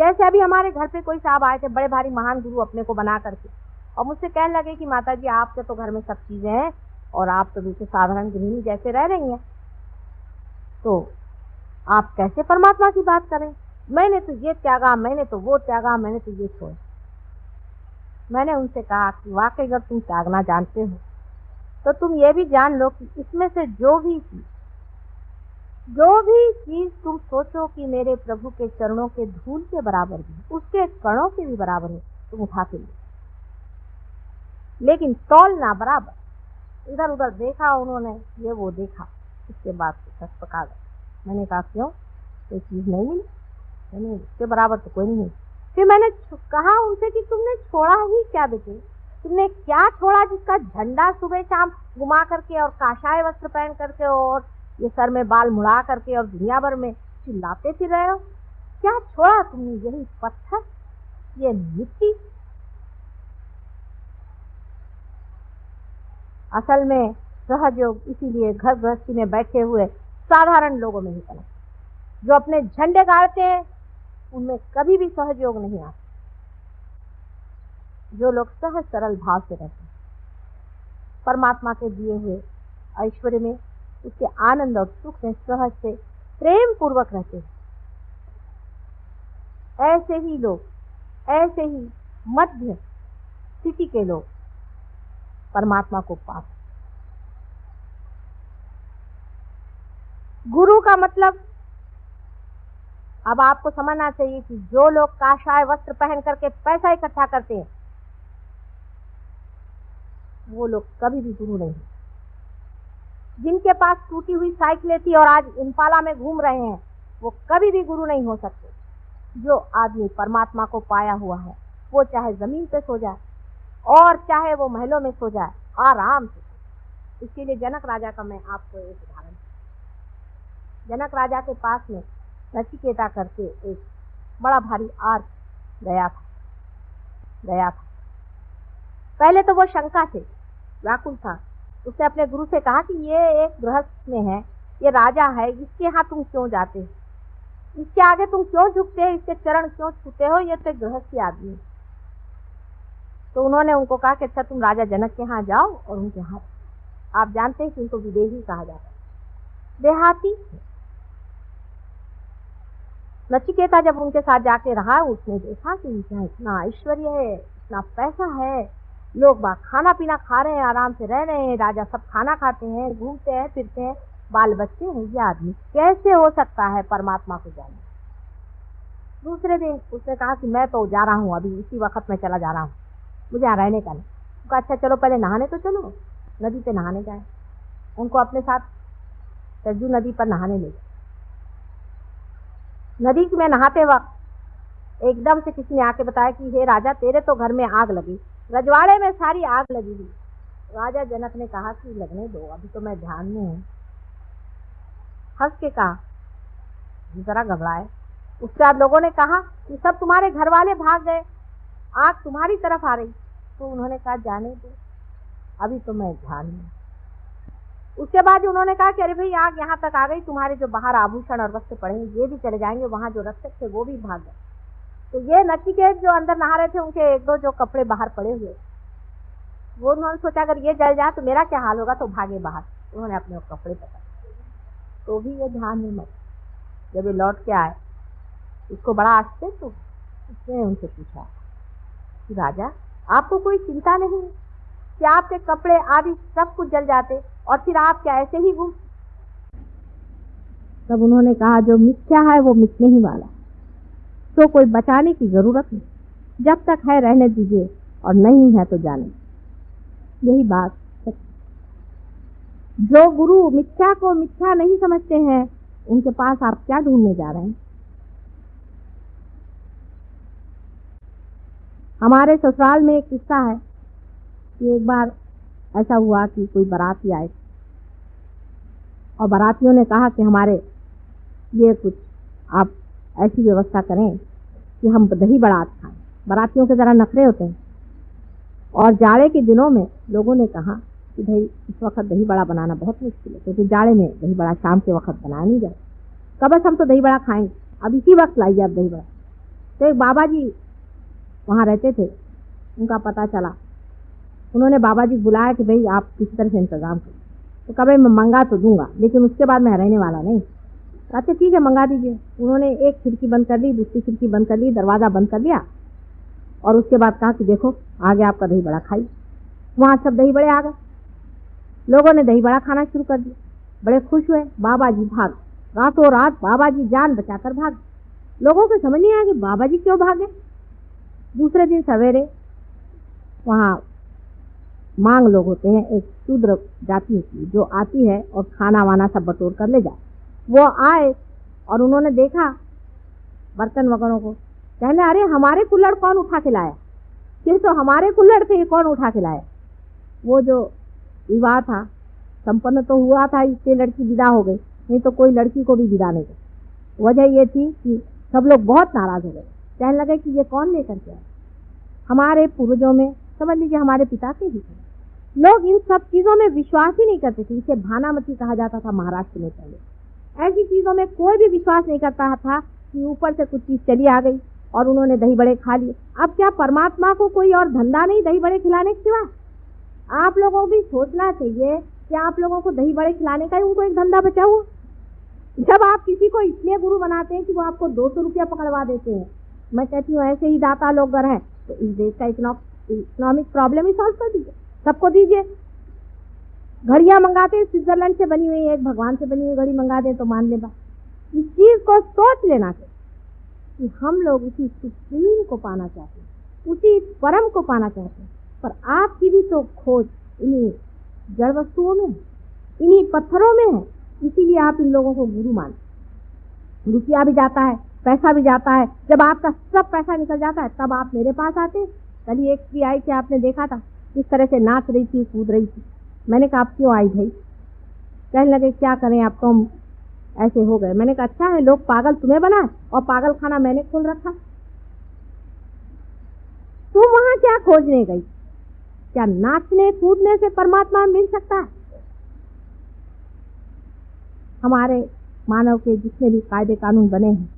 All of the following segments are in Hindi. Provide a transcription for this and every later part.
जैसे अभी हमारे घर पे कोई साहब आए थे, बड़े भारी महान गुरु अपने को बना करके, और मुझसे कहने लगे कि माता जी आपके तो घर में सब चीजें हैं और आप तो बिल्कुल साधारण गृहिणी जैसे रह रही हैं, तो आप कैसे परमात्मा की बात करें? मैंने तो ये त्यागा, मैंने तो वो त्यागा, मैंने तो ये छोड़ा। मैंने उनसे कहा कि वाकई अगर तुम त्यागना जानते हो तो तुम ये भी जान लो कि इसमें से जो भी चीज तुम सोचो कि मेरे प्रभु के चरणों के धूल के बराबर भी, उसके कणों के भी बराबर है, तुम उठा के लो, लेकिन तौलना बराबर। इधर उधर देखा उन्होंने, ये वो देखा, इसके बाद सच पका गए। मैंने कहा क्यों, कोई चीज नहीं मिली? नहीं, उसके बराबर तो कोई नहीं। फिर मैंने कहा उनसे कि तुमने छोड़ा ही क्या बेटे, तुमने क्या छोड़ा जिसका झंडा सुबह शाम घुमा करके और काशाय वस्त्र पहन करके और ये सर में बाल मुड़ा करके और दुनिया भर में चिल्लाते फिर रहे हो? क्या छोड़ा तुमने? यही पत्थर, ये मिट्टी। असल में सहयोग इसीलिए घर गृहस्थी में बैठे हुए साधारण लोगों में ही पनपता। जो अपने झंडे गाड़ते हैं उनमें कभी भी सहयोग नहीं आता। जो लोग सहज सरल भाव से रहते हैं, परमात्मा के दिए हुए ऐश्वर्य में, उसके आनंद और सुख में सहज से प्रेम पूर्वक रहते हैं, ऐसे ही लोग, ऐसे ही मध्य स्थिति के लोग परमात्मा को पाते। गुरु का मतलब अब आपको समझना चाहिए कि जो लोग काशाय वस्त्र पहन करके पैसा इकट्ठा करते हैं वो लोग कभी भी गुरु नहीं। जिनके पास टूटी हुई साइकिलें थी और आज इम्पाला में घूम रहे हैं वो कभी भी गुरु नहीं हो सकते। जो आदमी परमात्मा को पाया हुआ है वो चाहे जमीन पे सो जाए और चाहे वो महलों में सो जाए, आराम से। इसके लिए जनक राजा का मैं आपको एक उदाहरण, जनक राजा के पास में नचिकेता करके एक बड़ा भारी आर्क गया था। पहले तो वो शंका से व्याकुल था। उसने अपने गुरु से कहा कि ये एक गृहस्थ में है, ये राजा है, इसके यहाँ तुम क्यों जाते हो, इसके आगे तुम क्यों झुकते हो, इसके चरण क्यों छूते हो, ये तो गृहस्थी आदमी है। तो उन्होंने उनको कहा कि अच्छा तुम राजा जनक के यहाँ जाओ और उनके यहाँ, आप जानते हैं कि उनको विदेही कहा जाता है, देहाती। नचिकेता जब उनके साथ जाके रहा, उसने देखा कि इनका इतना ऐश्वर्य है, इतना पैसा है, लोग बाग खाना पीना खा रहे हैं, आराम से रह रहे हैं, राजा सब खाना खाते हैं, घूमते हैं फिरते हैं, बाल बच्चे हैं, ये आदमी कैसे हो सकता है परमात्मा को जाने। दूसरे दिन उसने कहा कि मैं तो जा रहा हूँ, अभी इसी वक्त मैं चला जा रहा हूँ, मुझे यहाँ रहने का नहीं। उनका अच्छा चलो पहले नहाने तो चलो, नदी पे नहाने जाए। उनको अपने साथ सरजू नदी पर नहाने ले गए। नदी में नहाते वक्त एकदम से किसी ने आके बताया कि हे राजा तेरे तो घर में आग लगी, रजवाड़े में सारी आग लगी हुई। राजा जनक ने कहा कि लगने दो, अभी तो मैं ध्यान में हूँ। हंस के कहा, जरा घबराए। उसके बाद लोगों ने कहा कि सब तुम्हारे घर वाले भाग गए, आग तुम्हारी तरफ आ रही। तो उन्होंने कहा जाने दो, अभी तो मैं ध्यान में। उसके बाद उन्होंने कहा कि अरे भाई आग यहाँ तक आ गई, तुम्हारे जो बाहर आभूषण और वस्त्र पड़े हैं ये भी चले जाएंगे, वहां जो रक्षक थे वो भी भाग गए। तो ये नचिकेत जो अंदर नहा रहे थे, उनके एक दो जो कपड़े बाहर पड़े हुए, वो उन्होंने सोचा अगर ये जल जाए तो मेरा क्या हाल होगा, तो भागे बाहर। उन्होंने अपने कपड़े पकड़े, तो भी ये ध्यान नहीं मत। जब ये लौट के आए, इसको बड़ा आश्चर्य, तो उसने उनसे पूछा कि राजा आपको कोई चिंता नहीं कि आपके कपड़े आदि सब कुछ जल जाते और फिर आप क्या ऐसे ही घूम? तब उन्होंने कहा जो मिथ्या है वो मिटने ही वाला, तो कोई बचाने की जरूरत नहीं, जब तक है रहने दीजिए और नहीं है तो जाने। यही बात है। जो गुरु मिथ्या को मिथ्या नहीं समझते हैं उनके पास आप क्या ढूंढने जा रहे हैं? हमारे ससुराल में एक किस्सा है कि एक बार ऐसा हुआ कि कोई बाराती आए और बारातियों ने कहा कि हमारे ये कुछ आप ऐसी व्यवस्था करें कि हम दही बारात खाएं। बारातियों के ज़रा नखरे होते हैं और जाड़े के दिनों में लोगों ने कहा कि भाई इस वक्त दही बड़ा बनाना बहुत मुश्किल है, क्योंकि जाड़े में दही बड़ा शाम के वक्त बनाया नहीं जाए। कब बस हम तो दही बड़ा खाएंगे, अब इसी वक्त लाइए आप दही बड़ा। तो एक बाबा जी वहाँ रहते थे, उनका पता चला। उन्होंने बाबा जी बुलाया कि भाई आप किसी तरह से इंतज़ाम करो। तो कहा भाई मैं मंगा तो दूंगा, लेकिन उसके बाद मैं रहने वाला नहीं। अच्छा ठीक है, मंगा दीजिए। उन्होंने एक खिड़की बंद कर ली, दूसरी खिड़की बंद कर ली, दरवाज़ा बंद कर लिया, और उसके बाद कहा कि देखो आ गया आपका दही बड़ा, खाइए। वहाँ सब दही बड़े आ गए, लोगों ने दही बड़ा खाना शुरू कर दिया, बड़े खुश हुए। बाबा जी भाग, रातों रात बाबा जी जान बचाकर भाग। लोगों को समझ नहीं आया कि बाबा जी क्यों भागे। दूसरे दिन सवेरे वहाँ मांग लोग होते हैं, एक शूद्र जाति होती है जो आती है और खाना वाना सब बटोर कर ले जाए। वो आए और उन्होंने देखा बर्तन वगैरह को, कहने अरे हमारे कुल्हड़ कौन उठा के लाया, ये तो हमारे कुल्हड़ थे, कौन उठा के लाया। वो जो विवाह था संपन्न तो हुआ था, इससे लड़की विदा हो गई, नहीं तो कोई लड़की को भी विदा नहीं कर। वजह ये थी कि सब लोग बहुत नाराज हो गए, कहने लगे कि ये कौन लेकर के आया। हमारे पूर्वजों में समझ लीजिए हमारे पिता के ही थे, लोग इन सब चीज़ों में विश्वास ही नहीं करते थे। इसे भानामती कहा जाता था महाराष्ट्र में। पहले ऐसी चीज़ों में कोई भी विश्वास नहीं करता था कि ऊपर से कुछ चीज़ चली आ गई और उन्होंने दही बड़े खा लिए। अब क्या परमात्मा को कोई और धंधा नहीं दही बड़े खिलाने के सिवा? आप लोगों को भी सोचना चाहिए कि आप लोगों को दही बड़े खिलाने का ही उनको एक धंधा बचा हुआ। जब आप किसी को इसलिए गुरु बनाते हैं कि वो आपको 200 रुपया पकड़वा देते हैं, मैं कहती हूँ ऐसे ही दाता लोग अगर हैं तो इस देश का इकोनॉमिक प्रॉब्लम ही सॉल्व कर दीजिए, सबको दीजिए। घड़ियाँ मंगाते हैं स्विट्जरलैंड से बनी हुई, एक भगवान से बनी हुई घड़ी मंगा दें तो मान ले बा। इस चीज़ को सोच लेना चाहिए कि हम लोग उसी सुप्रीम को पाना चाहते हैं, उसी परम को पाना चाहते हैं। पर आपकी भी तो खोज इन्हीं जड़ वस्तुओं में, इन्हीं पत्थरों में है, इसीलिए आप इन लोगों को गुरु मानते। रुपया भी जाता है, पैसा भी जाता है, जब आपका सब पैसा निकल जाता है तब आप मेरे पास आते हैं। कल एक स्त्री आई थी, आपने देखा था किस तरह से नाच रही थी, कूद रही थी। मैंने कहा आप क्यों आई भाई? कहने लगे क्या करें, आप तो हम ऐसे हो गए। मैंने कहा अच्छा है, लोग पागल तुम्हें बनाए और पागल खाना मैंने खोल रखा। तुम वहां क्या खोजने गई? क्या नाचने कूदने से परमात्मा मिल सकता है? हमारे मानव के जितने भी कायदे कानून बने हैं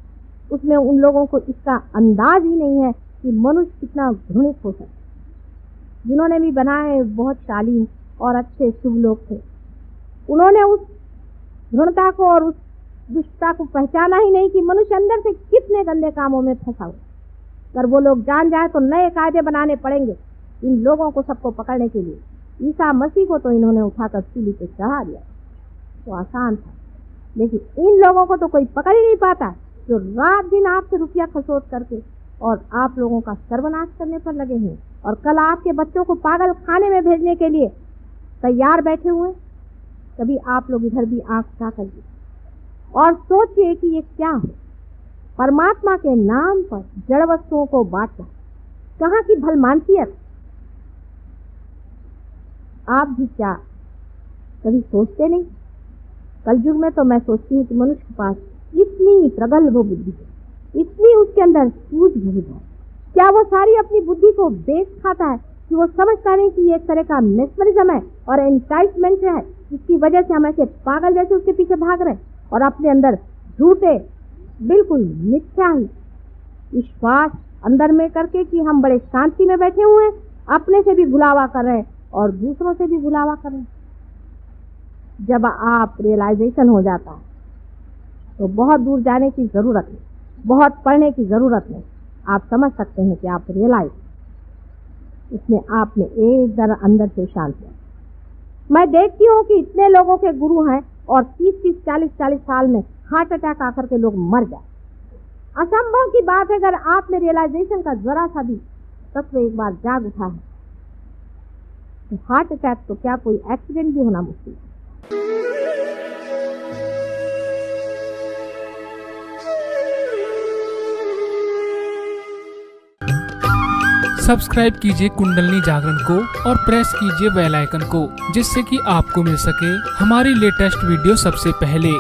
उसमें उन लोगों को इसका अंदाज ही नहीं है कि मनुष्य कितना घृणित हो सकता है। जिन्होंने भी बनाए बहुत शालीन और अच्छे शुभ लोग थे, उन्होंने उस घृणता को और उस दुष्टता को पहचाना ही नहीं कि मनुष्य अंदर से कितने गंदे कामों में फंसा हुआ। अगर वो लोग जान जाए तो नए कायदे बनाने पड़ेंगे इन लोगों को सबको पकड़ने के लिए। ईसा मसीह को तो इन्होंने उठाकर सूली पे चढ़ा दिया, तो आसान था, लेकिन इन लोगों को तो कोई पकड़ ही नहीं पाता, जो रात दिन आपसे रुपया खसोट करके और आप लोगों का सर्वनाश करने पर लगे हैं, और कल आपके बच्चों को पागल खाने में भेजने के लिए तैयार बैठे हुए। कभी आप लोग इधर भी आंख उठा करिए और सोचिए कि ये क्या है। परमात्मा के नाम पर जड़ वस्तुओं को बांटना कहाँ की भलमानसियत। आप भी क्या कभी सोचते नहीं? कलयुग में तो मैं सोचती हूँ कि मनुष्य के पास इतनी प्रगल्भ बुद्धि है, इतनी उसके अंदर सूझबूझ है, क्या वो सारी अपनी बुद्धि को बेच खाता है कि वो समझता नहीं कि ये एक तरह का मेस्मरिज्म है और एंटाइटमेंट है, जिसकी वजह से हम ऐसे पागल जैसे उसके पीछे भाग रहे हैं और अपने अंदर झूठे बिल्कुल मिथ्या ही विश्वास अंदर में करके कि हम बड़े शांति में बैठे हुए हैं, अपने से भी भुलावा कर रहे हैं और दूसरों से भी भुलावा कर रहे हैं। जब आप रियलाइजेशन हो जाता है तो बहुत दूर जाने की ज़रूरत नहीं, बहुत पढ़ने की ज़रूरत नहीं, आप समझ सकते हैं कि आप रियलाइज इसमें आपने एक जरा अंदर से शांत है। मैं देखती हूँ कि इतने लोगों के गुरु हैं और 30-30, 40-40 साल में हार्ट अटैक आकर के लोग मर जाए। असंभव की बात है। अगर आप में रियलाइजेशन का जरा सा भी तत्व एक बार जाग उठा है तो हार्ट अटैक तो क्या कोई एक्सीडेंट भी होना मुश्किल है। सब्सक्राइब कीजिए कुंडलनी जागरण को और प्रेस कीजिए बेल आइकन को, जिससे कि आपको मिल सके हमारी लेटेस्ट वीडियो सबसे पहले।